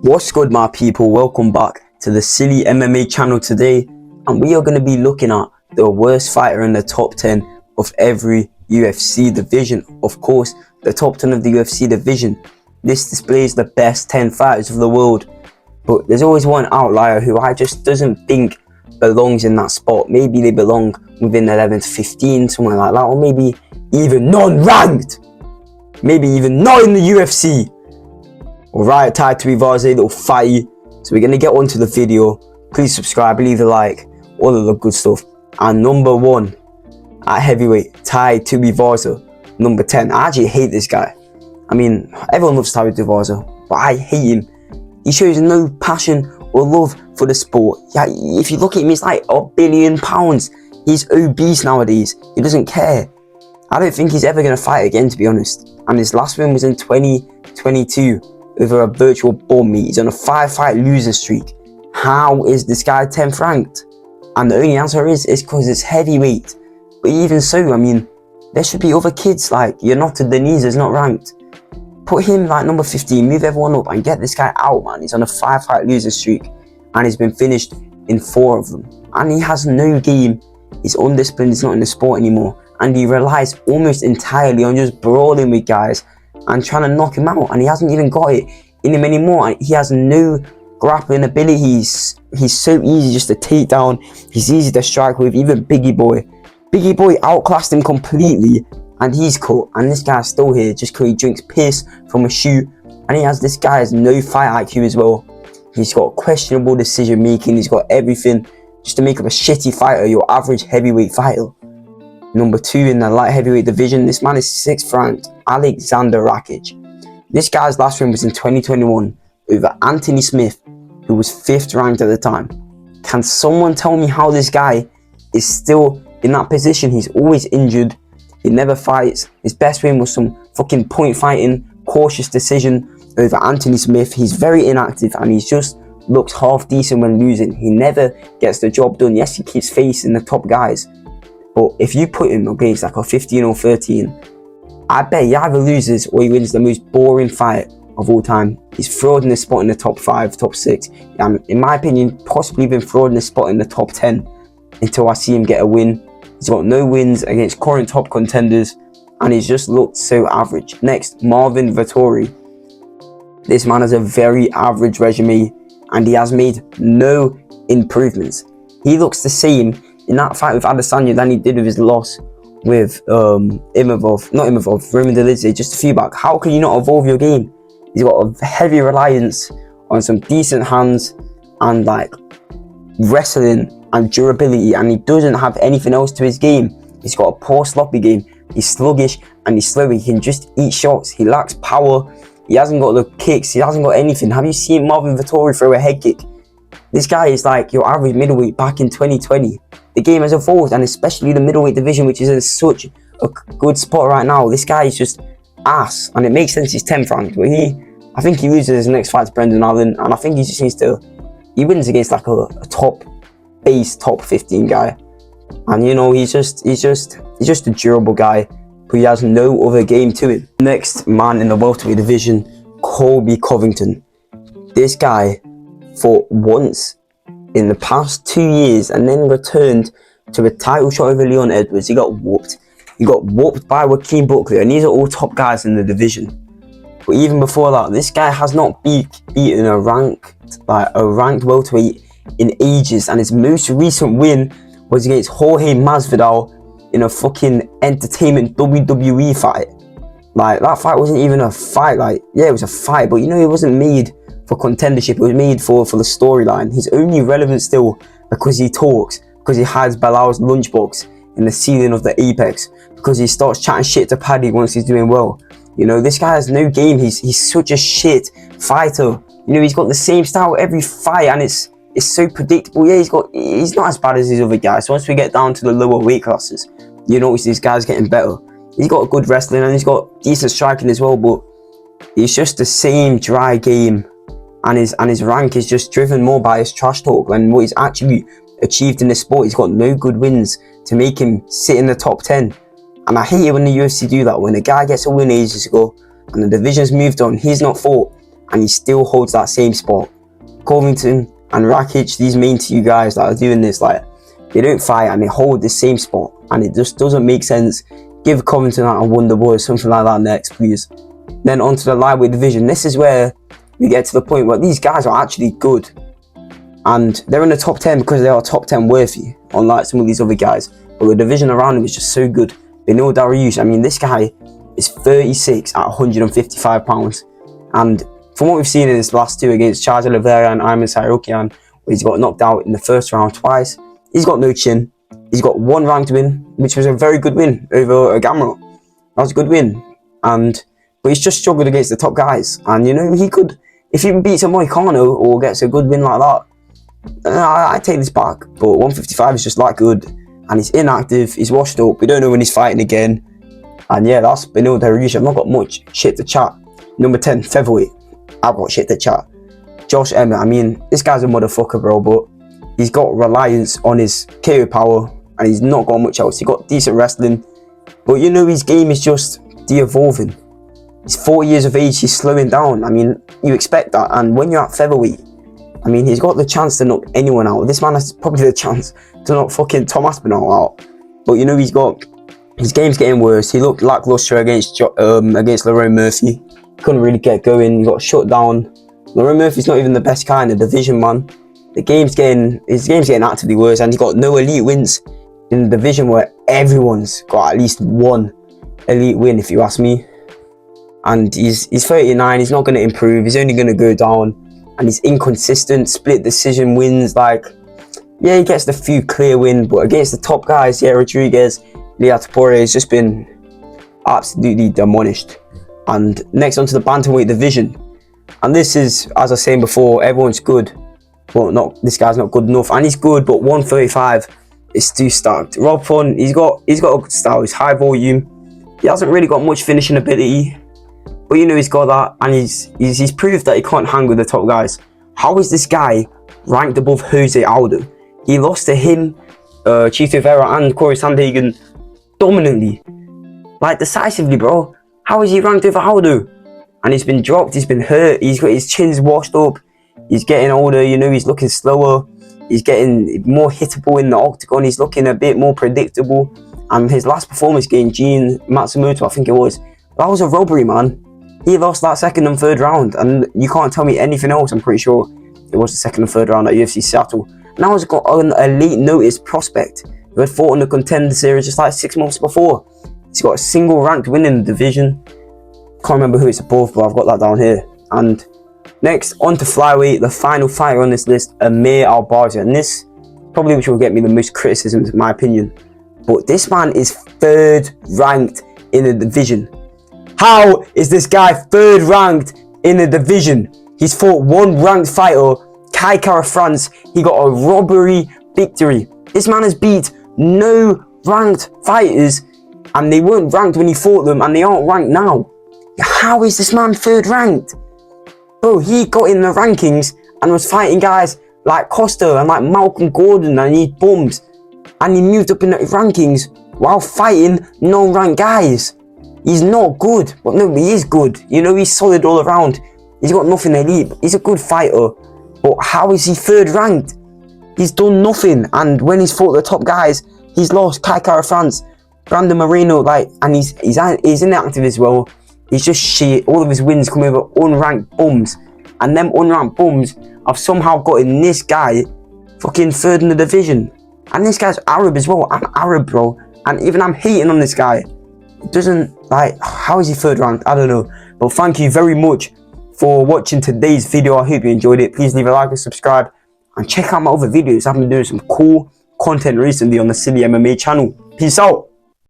What's good, my people? Welcome back to the SillyMMA channel today, and we are going to be looking at the worst fighter in the top 10 of every UFC division. Of course, the top 10 of the UFC division. This displays the best 10 fighters of the world, but there's always one outlier who I just doesn't think belongs in that spot. Maybe they belong within 11 to 15, somewhere like that, or maybe even non-ranked, maybe even not in the UFC. Alright, Tai Tuivasa, little fighty. So we're going to get on to the video. Please subscribe, leave a like, all of the good stuff. And number 1 at heavyweight, Tai Tuivasa. Number 10, I actually hate this guy. I mean, everyone loves Tai Tuivasa, but I hate him. He shows no passion or love for the sport. Yeah, if you look at him, he's like £1 billion. He's obese nowadays. He doesn't care. I don't think he's ever going to fight again, to be honest. And his last win was in 2022 over a virtual bum meet. He's on a 5-fight losing streak. How is this guy 10th ranked? And the only answer is because it's heavyweight. But even so, I mean, there should be other kids like Yonota Denise is not ranked. Put him like number 15, move everyone up and get this guy out, man. He's on a 5-fight losing streak and he's been finished in 4 of them. And he has no game. He's undisciplined, he's not in the sport anymore. And he relies almost entirely on just brawling with guys and trying to knock him out, and he hasn't even got it in him anymore. He has no grappling abilities. He's so easy just to take down. He's easy to strike with. Even Biggie Boy outclassed him completely, and he's cut. And this guy's still here just because he drinks piss from a shoe. And this guy has no fight IQ as well. He's got questionable decision making. He's got everything just to make up a shitty fighter, your average heavyweight fighter. Number 2 in the light heavyweight division, this man is 6th ranked, Alexander Rakic. This guy's last win was in 2021 over Anthony Smith, who was 5th ranked at the time. Can someone tell me how this guy is still in that position? He's always injured. He never fights. His best win was some fucking point fighting, cautious decision over Anthony Smith. He's very inactive and he just looks half decent when losing. He never gets the job done. Yes, he keeps facing the top guys, but if you put him against like a 15 or 13, I bet he either loses or he wins the most boring fight of all time. He's frauding his spot in the top 5, top 6. And in my opinion, possibly even frauding his spot in the top 10 until I see him get a win. He's got no wins against current top contenders and he's just looked so average. Next, Marvin Vettori. This man has a very average resume and he has made no improvements. He looks the same in that fight with Adesanya than he did with his loss with Roman Dolidze just a few back. How can you not evolve your game? He's got a heavy reliance on some decent hands and like wrestling and durability, and he doesn't have anything else to his game. He's got a poor sloppy game. He's sluggish and he's slow. He can just eat shots. He lacks power. He hasn't got the kicks. He hasn't got anything. Have you seen Marvin Vettori throw a head kick? This guy is like your average middleweight back in 2020. The game has evolved, and especially the middleweight division, which is in such a good spot right now. This guy is just ass, and it makes sense he's 10th ranked. But I think he loses his next fight to Brendan Allen, and I think he just needs to. He wins against like a top 15 guy, and you know he's just a durable guy, but he has no other game to him. Next man in the welterweight division, Colby Covington. This guy fought once in the past 2 years and then returned to a title shot over Leon Edwards. He got whooped. He got whooped by Joaquin Buckley, and these are all top guys in the division. But even before that, this guy has not beaten a ranked welterweight in ages, and his most recent win was against Jorge Masvidal in a fucking entertainment WWE fight. Like, that fight wasn't even a fight. Like, yeah, it was a fight, but you know, it wasn't made for contendership. It was made for the storyline. He's only relevant still because he talks, because he hides Belal's lunchbox in the ceiling of the Apex, because he starts chatting shit to Paddy once he's doing well. You know, this guy has no game. He's such a shit fighter. You know, he's got the same style every fight, and it's so predictable. Yeah, he's not as bad as these other guys. So once we get down to the lower weight classes, you notice this guy's getting better. He's got good wrestling and he's got decent striking as well, but it's just the same dry game, and his rank is just driven more by his trash talk and what he's actually achieved in this sport. He's got no good wins to make him sit in the top 10. And I hate it when the UFC do that. When a guy gets a win ages ago and the division's moved on, he's not fought, and he still holds that same spot. Covington and Rakic, these main two guys that are doing this, like, they don't fight and they hold the same spot, and it just doesn't make sense. Give Covington a Wonder Boy or something like that next, please. Then onto the lightweight division. This is where we get to the point where these guys are actually good, and they're in the top 10 because they are top 10 worthy, unlike some of these other guys. But the division around them is just so good. Beneil Dariush, I mean, this guy is 36 at 155 pounds, and from what we've seen in his last two against Charles Oliveira and Ayman Sarokian, where he's got knocked out in the first round twice, he's got no chin. He's got one ranked win, which was a very good win over Gamrot. That was a good win, but he's just struggled against the top guys. And you know, he could, if he beats a Moicano or gets a good win like that, I take this back. But 155 is just that good, and he's inactive. He's washed up. We don't know when he's fighting again. And yeah, that's Beneil Dariush. I've not got much shit to chat. Number 10, Featherweight. I've got shit to chat. Josh Emmett. I mean, this guy's a motherfucker, bro. But he's got reliance on his KO power, and he's not got much else. He got decent wrestling, but you know, his game is just de-evolving. He's 4 years of age, he's slowing down. I mean, you expect that. And when you're at featherweight, I mean, he's got the chance to knock anyone out. This man has probably the chance to knock fucking Tom Aspinall out. But you know, his game's getting worse. He looked lackluster against Lerone Murphy. Couldn't really get going. He got shut down. Lerone Murphy's not even the best guy in the division, man. His game's getting actively worse, and he got no elite wins in the division where everyone's got at least one elite win, if you ask me. And he's 39, he's not going to improve, he's only going to go down, and he's inconsistent. Split decision wins, like, yeah, he gets the few clear wins, but against the top guys, yeah, Rodriguez, Leah Tapore, has just been absolutely demolished. And next onto the Bantamweight division, and this is, as I was saying before, everyone's good, but this guy's not good enough, and he's good, but 135 is too stacked. Rob Font, he's got a good style, he's high volume, he hasn't really got much finishing ability, but you know, he's got that, and he's proved that he can't hang with the top guys. How is this guy ranked above Jose Aldo? He lost to him, Chito Vera and Corey Sandhagen dominantly, like decisively, bro. How is he ranked over Aldo? And he's been dropped, he's been hurt, he's got his chin's washed up, he's getting older, you know, he's looking slower, he's getting more hittable in the octagon, he's looking a bit more predictable. And his last performance against Gene Matsumoto, I think it was, that was a robbery, man. He lost that second and third round, and you can't tell me anything else. I'm pretty sure it was the second and third round at UFC Seattle. Now he's got an elite notice prospect who had fought in the Contender Series just like 6 months before. He's got a single ranked win in the division. Can't remember who it's above, but I've got that down here. And next, on to Flyweight, the final fighter on this list, Amir Albazi. And this probably which will get me the most criticism, in my opinion. But this man is 3rd ranked in the division. How is this guy 3rd ranked in the division? He's fought one ranked fighter, Kai Kara France. He got a robbery victory. This man has beat no ranked fighters, and they weren't ranked when he fought them, and they aren't ranked now. How is this man 3rd ranked? Bro, he got in the rankings and was fighting guys like Costa and like Malcolm Gordon, and he bums, and he moved up in the rankings while fighting non-ranked guys. He's not good, but no, he is good. You know, he's solid all around. He's got nothing elite. He's a good fighter, but how is he 3rd ranked? He's done nothing, and when he's fought the top guys, he's lost Kai Kara France, Brandon Moreno, like, and he's inactive as well. He's just shit. All of his wins come over unranked bums, and them unranked bums have somehow gotten this guy fucking 3rd in the division. And this guy's Arab as well. I'm Arab, bro, and even I'm hating on this guy. It doesn't, like, how is he 3rd ranked? I don't know. But thank you very much for watching today's video. I hope you enjoyed it. Please leave a like and subscribe, and check out my other videos. I've been doing some cool content recently on the SillyMMA channel. Peace out.